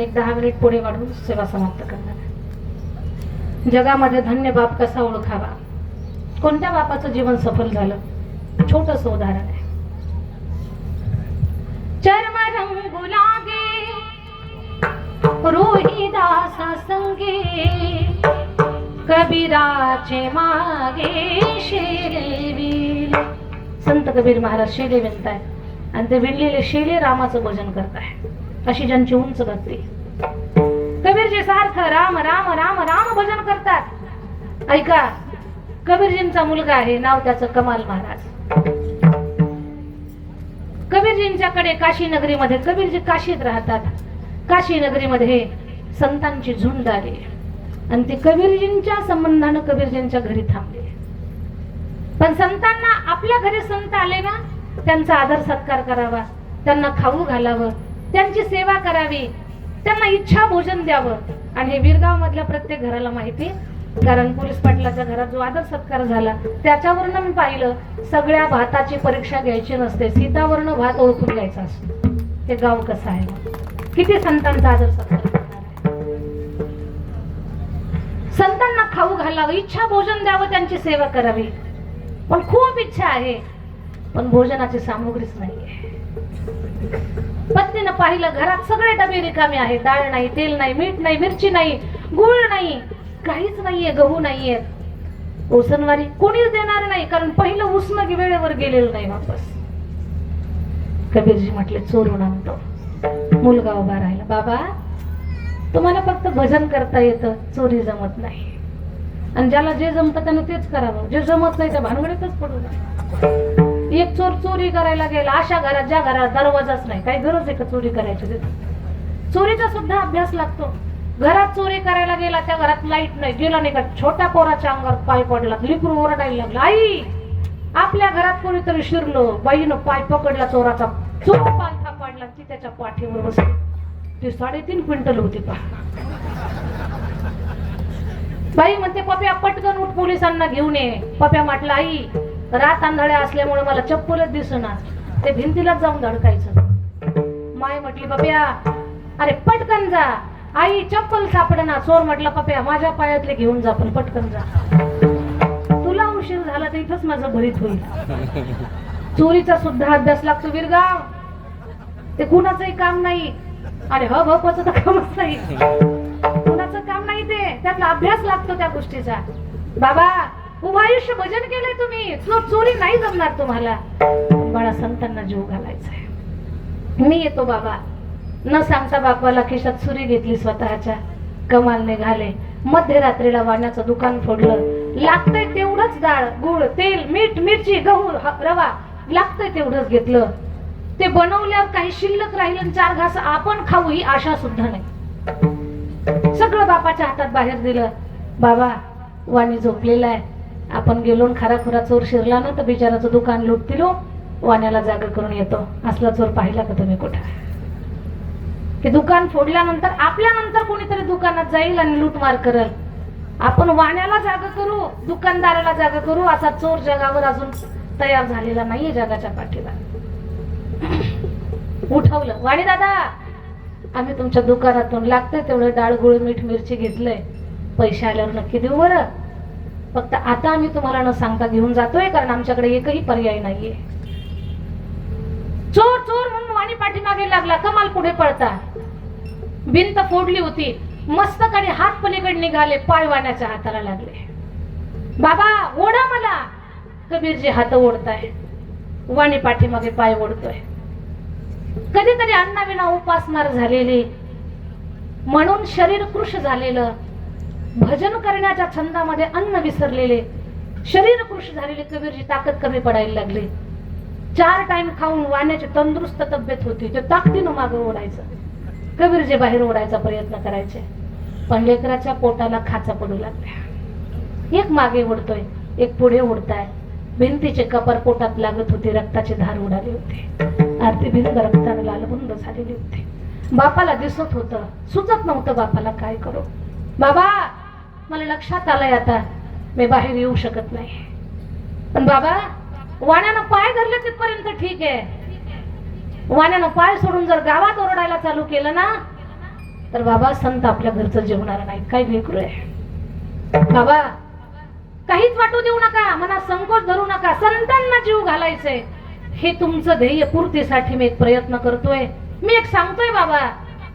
एक 10 मिनिट पुढे वाढून सेवा समाप्त करणार. जगामध्ये धन्य बाप कसा ओळखावा, कोणत्या बापाचं जीवन सफल झालं, छोटस उदाहरण आहे. चर्म रंगू लागे रोहिदास संगे, कबीराचे मागे शेले विल. संत कबीर महाराज शेले विणताय आणि ते विणलेले शेले रामाचं भजन करताय. अशी ज्यांची उंच भक्ती. कबीरजी सारखं राम राम राम राम भजन करतात. ऐका, कबीरजींचा मुलगा आहे, नाव त्याचं कमाल महाराज. कबीरजींच्याकडे काशी नगरीमध्ये, कबीरजी काशीत राहतात, काशी नगरीमध्ये संतांची झुंड आली आणि ते कबीरजींच्या संबंधानं कबीरजींच्या घरी थांबले. पण संतांना आपल्या घरी संत आले ना, त्यांचा आदर सत्कार करावा, त्यांना खाऊ घालावं, त्यांची सेवा करावी, त्यांना इच्छा भोजन द्यावं. आणि हे विरगाव मधल्या प्रत्येक घराला माहिती, कारण पोलीस पाटलाच्या घरात जो आदर सत्कार झाला त्याच्यावरनं मी पाहिलं, सगळ्या भाताची परीक्षा घ्यायची नसते, सीतावरनं भात ओळखून घ्यायचा असतो. ते गाव कसं आहे, किती संतांचा आदर सत्कार करणार आहे. संतांना खाऊ घालावं, इच्छा भोजन द्यावं, त्यांची सेवा करावी. पण खूप इच्छा आहे, पण भोजनाची सामुग्रीच नाहीये. पत्नीनं पाहिलं, घरात सगळे डबे रिकामे आहेत, डाळ नाही, तेल नाही, मीठ नाही, मिरची नाही, गूळ नाही, काहीच नाहीये, गहू नाहीये, ओसनवारी कोणीच देणार नाही, कारण पहिलं उसनं वेळेवर गेलेलं नाही वापस. कबीरजी म्हटले, चोरून आणतो. मुलगा उभा राहिला, बाबा तुम्हाला फक्त भजन करता येतं, चोरी जमत नाही. आणि ज्याला जे जमतं त्यानं तेच करावं, जे जमत नाही त्या भानगडीतच पडू नये. एक चोर चोरी करायला गेला अशा घरात ज्या घरात दरवाजाच नाही, काही गरज आहे का चोरी करायची? चोरीचा सुद्धा अभ्यास लागतो. घरात चोरी करायला गेला, त्या घरात लाईट नाही, गेला नाही का, छोट्या पोराच्या अंगावर पाय पडला, लिकरू ओरडायला लागला, आई आपल्या घरात कोणीतरी शिरलो. बाईनं पाय पकडला चोराचा, चोर पालथा पाडला, ती त्याच्या पाठीवर बसली. ती 3.5 क्विंटल होती. बाई म्हणते, पप्या पटकन उठ, पोलिसांना घेऊन ये. पप्या म्हटलं, आई रात अंधाड्या असल्यामुळे मला चप्पलच दिसना, ते भिंतीलाच जाऊन धडकायचं. माय म्हटली, पप्या अरे पटकन जा. आई चप्पल सापडेना. चोर म्हटला, पप्या माझ्या पायातले घेऊन जा, पण पटकन जा, तुला उशीर झाला तर इथंच माझं भरीत होईल. चोरीचा सुद्धा अभ्यास लागतो विरगाव. ते कुणाचंही काम नाही, अरे हपचं तर कामच नाही, कुणाचं काम नाही ते, त्यातला अभ्यास लागतो त्या गोष्टीचा. बाबा उभं आयुष्य भजन केलंय तुम्ही, चोरी नाही जमणार तुम्हाला. बाळा संतांना जीव घालायचाय. मी येतो बाबा. न सांगता बापाला खिशात सुरी घेतली स्वतःच्या, कमाल निघाले. मध्यरात्रीला वाण्याचं दुकान फोडलं. लागतंय तेवढंच डाळ, गुळ, तेल, मीठ, मिरची, गहू, रवा लागतंय तेवढंच घेतलं. ते बनवल्यावर काही शिल्लक राहिलं, 4 घास आपण खाऊ ही आशा सुद्धा नाही. सगळं बापाच्या हातात बाहेर दिलं. बाबा वाणी झोपलेला आहे, आपण गेलो खराखुरा चोर शिरला ना तर बिचाराचं दुकान लुटतील, वाण्याला जागा करून येतो. असला चोर पाहिला का तुम्ही कुठे? की दुकान फोडल्यानंतर आपल्यानंतर कोणीतरी दुकानात जाईल आणि लूटमार करेल. आपण वाण्याला जागा करू, दुकानदाराला जागा करू, असा चोर जगावर अजून तयार झालेला नाहीये जगाच्या पाठीला. उठवलं, वाणी दादा आम्ही तुमच्या दुकानातून लागतंय तेवढं डाळ, गुळ, मीठ, मिरची घेतलंय, पैसे आल्यावर नक्की देऊ बरं. फक्त आता आम्ही तुम्हाला न सांगता घेऊन जातोय, कारण आमच्याकडे एकही पर्याय नाहीये. चोर चोर म्हणून वाणी पाठीमागे लागला. कमाल पुढे पळता. भिंत फोडली होती, मस्तकाने हात पलीकडे निघाले, पाय वाण्याच्या हाताला लागले. बाबा ओढा मला. कबीरजी हात ओढताय, वाणी पाठीमागे पाय ओढतोय. कधीतरी अन्नाविना उपासमार झालेली, म्हणून शरीर कृश झालेलं, भजन करण्याच्या छंदामध्ये अन्न विसरलेले, शरीर कृश झालेले कबीरजी ताकद कमी पडायला लागली. 4 टाइम खाऊन वाण्याची तंदुरुस्त तब्येत होती, ते ताकदीनं मागं ओढायचं. कबीरजी बाहेर ओढायचा प्रयत्न करायचे, पण लेकराच्या पोटाला खाचा पडू लागल्या. एक मागे ओढतोय, एक पुढे ओढताय. भिंतीचे कपर पोटात लागत होते, रक्ताची धार उडाली होती, आरती भिंत रक्ताने लालबुंद झालेली होती. बापाला दिसत होतं, सुचत नव्हतं बापाला काय करू. बाबा मला लक्षात आलंय आता मी बाहेर येऊ शकत नाही. पण बाबा वाण्यानं पाय धरले तिथपर्यंत ठीक आहे, वाण्यानं पाय सोडून जर गावात ओरडायला चालू केलं ना तर बाबा संत आपल्या घरचं जेवणार नाही. काय लेकरू आहे बाबा, काहीच वाटू देऊ नका, मनात संकोच धरू नका. संतांना जीव घालायचंय हे तुमचं ध्येय पूर्तीसाठी मी एक प्रयत्न करतोय. मी एक सांगतोय बाबा,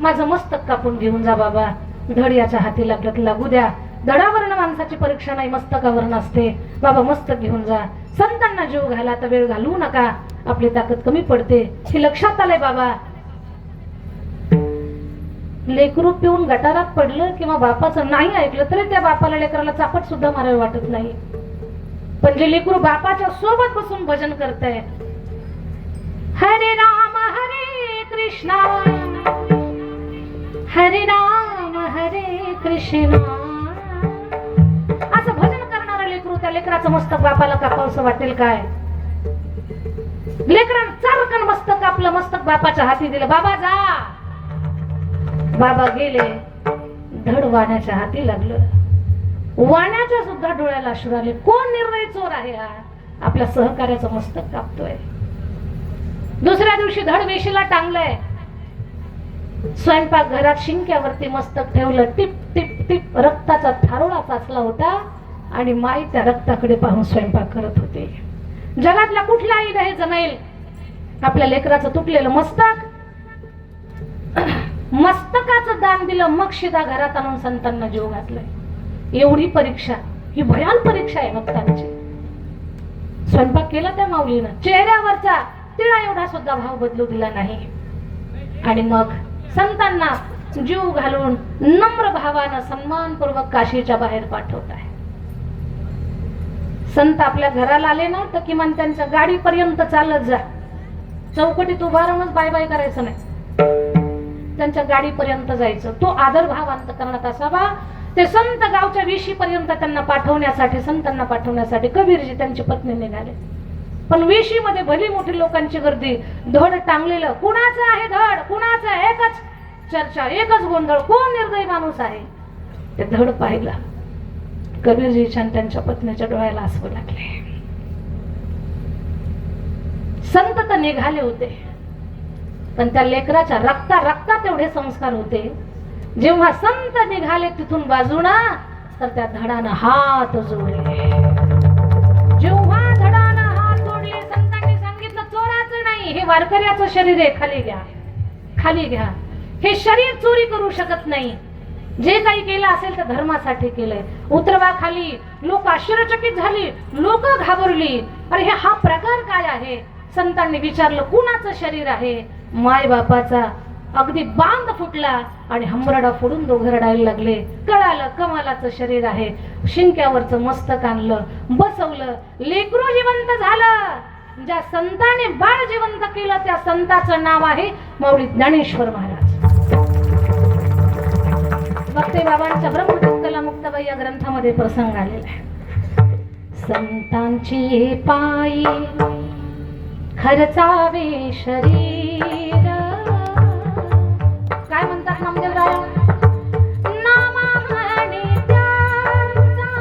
माझं मस्तक कापून घेऊन जा बाबा. धड याच्या हाती लागू द्या. धडावरनं माणसाची परीक्षा नाही, मस्तकावरनं असते बाबा. मस्तक घेऊन जा. संतांना जीव घाला, तर वेळ घालवू नका. आपली ताकद कमी पडते हे लक्षात आलंय बाबा. लेकरू पिऊन गटारात पडलं किंवा बापाचं नाही ऐकलं तरी त्या बापाला लेकराला चापट सुद्धा मारावी वाटत नाही. पण जे लेकरू बापाच्या सोबत बसून भजन करतंय, हरे राम हरे कृष्णा हरे राम हरे कृष्णा, असं भजन करणारा लेकरू, त्या लेकराचं मस्तक बापाला कापावंसं वाटेल काय? लेकरानं चारकन मस्तक आपलं मस्तक बापाच्या हाती दिलं. बाबा जा. बाबा गेले. धड वाण्याच्या हाती लागलं. वाण्याच्या सुद्धा डोळ्याला अश्रू आले. कोण निर्णय चोर आहे हा? आपल्या सहकार्याचं मस्तक कापतोय. दुसऱ्या दिवशी धड वेशीला टांगलंय. स्वयंपाक घरात शिंक्यावरती मस्तक ठेवलं. टिप टिप टिप रक्ताचा थारोळा साचला होता आणि माई त्या रक्ताकडे पाहून स्वयंपाक करत होते. जगातला कुठला आईला हे जमेल? आपल्या लेकराचं तुटलेलं मस्तक, मस्तकाचं दान दिलं, मग शिदा घरात आणून संतांना जीव घातलाय. एवढी परीक्षा, ही भयान परीक्षा आहे भक्तांची. स्वयंपाक केला त्या माऊलीनं, चेहऱ्यावरचा तिळा एवढा सुद्धा भाव बदलू दिला नाही. आणि मग संतांना जीव घालून नम्र भावानं सन्मानपूर्वक काशीच्या बाहेर पाठवत आहे. संत आपल्या घराला आले ना तर किमान त्यांच्या गाडीपर्यंत चालत जा. चौकटीत उभा राहूनच बाय बाय करायचं नाही, त्यांच्या गाडीपर्यंत जायचं. तो आदर भाव अंतकरणात असावा. ते संत गावच्या वेशीपर्यंत त्यांना पाठवण्यासाठी, संतांना पाठवण्यासाठी कबीरजी त्यांची पत्नी निघाले. पण वेशीमध्ये भली मोठी लोकांची गर्दी. धड टांगलेलं, कुणाचं आहे धड, कुणाचं? एकच चर्चा, एकच गोंधळ. कोण निर्दयी माणूस आहे? ते धड पाहिला. कबीरजीच्या त्यांच्या पत्नीच्या डोळ्याला आसू लागले. संत तर निघाले होते, पण त्या लेकराच्या रक्तात एवढे संस्कार होते. जेव्हा संत निघाले तिथून बाजूला, तर त्या धडानं हात जोडले. जेव्हा धडानं हात जोडले, संतांनी सांगितलं चोराचं नाही, हे वारकऱ्याचं शरीर आहे, खाली घ्या, खाली घ्या. हे शरीर चोरी करू शकत नाही. जे काही केलं असेल तर धर्मासाठी केलंय. उतरवा खाली. लोक आश्चर्यचकित झाली, लोक घाबरली. अरे हा प्रकार काय आहे? संतांनी विचारलं कुणाचं शरीर आहे? माय बापाचा. अगदी बांध फुटला आणि हंबरडा फोडून दोघं रडायला लागले. कळालं कमालाचं शरीर आहे. शिंक्यावरचं मस्तक आणलं, बसवलं. लेकरू जिवंत झालं. ज्या संताने बाळ जिवंत केलं त्या संताचं नाव आहे माऊली ज्ञानेश्वर महाराज. भक्ते बाबांच्या ब्रह्मचित्तला मुक्ताबाई या ग्रंथामध्ये प्रसंग आलेला आहे. संतांची पायी खर्चावे शरीर. काय म्हणतात नामदेवराय? नामाने त्यांचा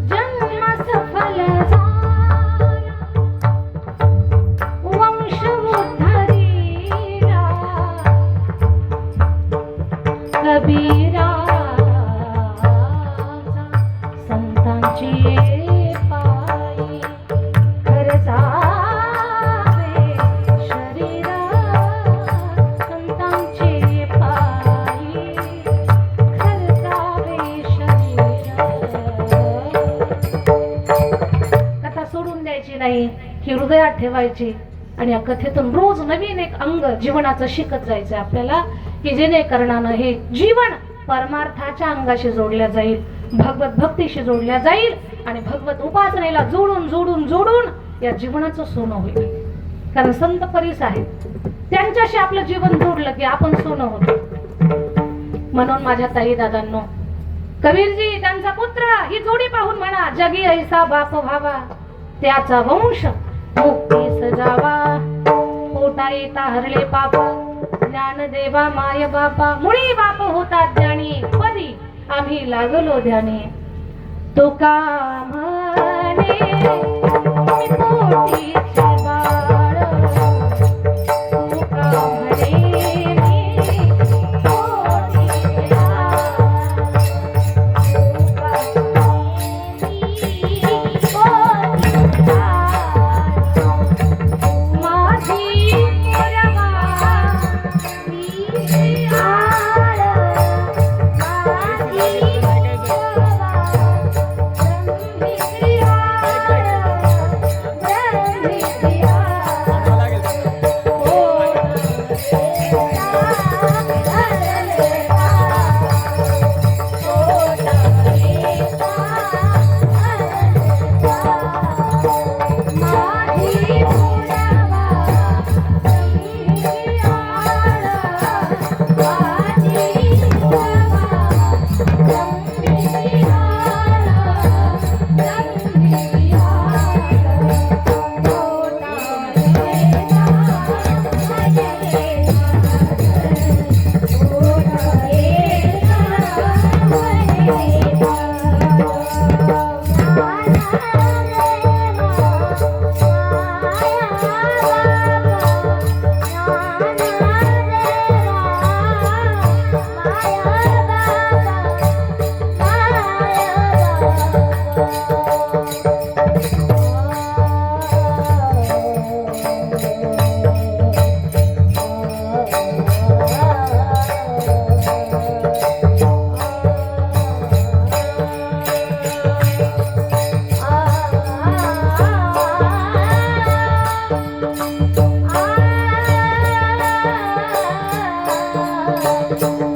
जन्म सफल झाला, वंश उद्धरीला कबीरा. संतांची पायी खर्चावे नाही, ही हृदयात ठेवायची. आणि या कथेतून रोज नवीन एक अंग जीवनाचं शिकत जायचं आपल्याला, की जेणेकरणानं हे जीवन परमार्थाच्या अंगाशी जोडल्या जाईल, भगवत भक्तीशी जोडल्या जाईल आणि भगवत उपासनेला जोडून जोडून जोडून या जीवनाचं सोनं होईल. कारण संत परीस आहेत, त्यांच्याशी आपलं जीवन जोडलं की आपण सोनं होतो. म्हणून माझ्या ताई दादांनो, कबीरजी त्यांचा पुत्र ही जोडी पाहून म्हणा, जगी ऐसा बाप व्हावा, त्याचा वंश मुक्तीस जावा. पोटा येता हरले पाप, ज्ञान देवा माय बापा. मुळी बाप होता ज्ञानी, पदी आम्ही लागलो ध्यानी. तुका म्हणे मी पोटीचे बाळ, तुका म्हणे मी ग